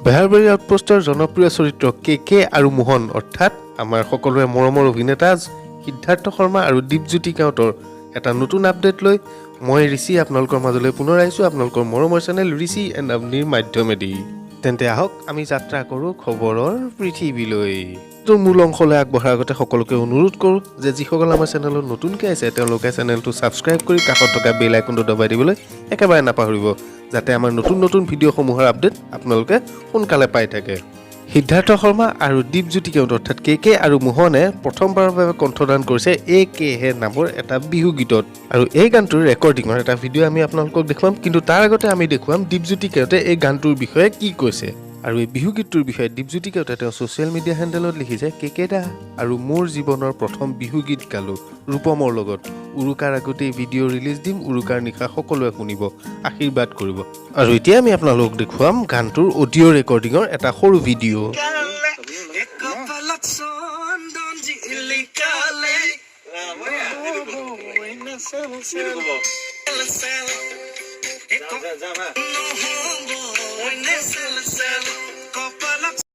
বেহাৰবাৰী আউটপোষ্টৰ জনপ্ৰিয় চৰিত্ৰ কে আৰু মোহন অৰ্থাৎ আমাৰ সকলোৰে মৰমৰ অভিনেতা সিদ্ধাৰ্থ শৰ্মা আৰু দীপজ্যোতি কাউতৰ এটা নতুন আপডেট লৈ মই ঋষি আপোনালোকৰ মাজলৈ পুনৰ আহিছোঁ আপোনালোকৰ মৰমৰ চেনেল ঋষি এণ্ড আৱনিৰ মাধ্যমেদি। তেন্তে আহক আমি যাত্ৰা কৰোঁ খবৰৰ পৃথিৱীলৈ। তোৰ মূল অংশলৈ আগবঢ়াৰ আগতে সকলোকে অনুৰোধ কৰোঁ যে যিসকল আমাৰ চেনেলত নতুনকৈ আছে তেওঁলোকে চেনেলটো ছাবস্ক্ৰাইব কৰি কাষত থকা বেল আইকনটো দবাই দিবলৈ একেবাৰে নাপাহৰিব, যাতে আমাৰ নতুন নতুন ভিডিঅ'সমূহৰ আপডেট আপোনালোকে সোনকালে পাই থাকে। সিদ্ধাৰ্থ শৰ্মা আৰু দীপজ্যোতি কাউত অৰ্থাৎ কে আৰু মোহনে প্ৰথমবাৰৰ বাবে কণ্ঠদান কৰিছে হে নামৰ এটা বিহু গীতত। আৰু এই গানটোৰ ৰেকৰ্ডিঙৰ এটা ভিডিঅ' আমি আপোনালোকক দেখুৱাম, কিন্তু তাৰ আগতে আমি দেখুৱাম দীপজ্যোতি কাউতে এই গানটোৰ বিষয়ে কি কৈছে। আৰু এই বিহু গীতটোৰ বিষয়ে দীপজ্যোতি কাউতে তেওঁ ছ'চিয়েল মিডিয়া হেণ্ডেলত লিখিছে, কে দা আৰু মোৰ জীৱনৰ প্ৰথম বিহু গীত গালোঁ ৰূপমৰ লগত। উৰুকাৰ আগতেই ভিডিঅ' ৰিলিজ দিম, উৰুকাৰ নিশা সকলোৱে শুনিব, আশীৰ্বাদ কৰিব। আৰু এতিয়া আমি আপোনালোকক দেখুৱাম গানটোৰ অডিঅ' ৰেকৰ্ডিঙৰ এটা সৰু ভিডিঅ'।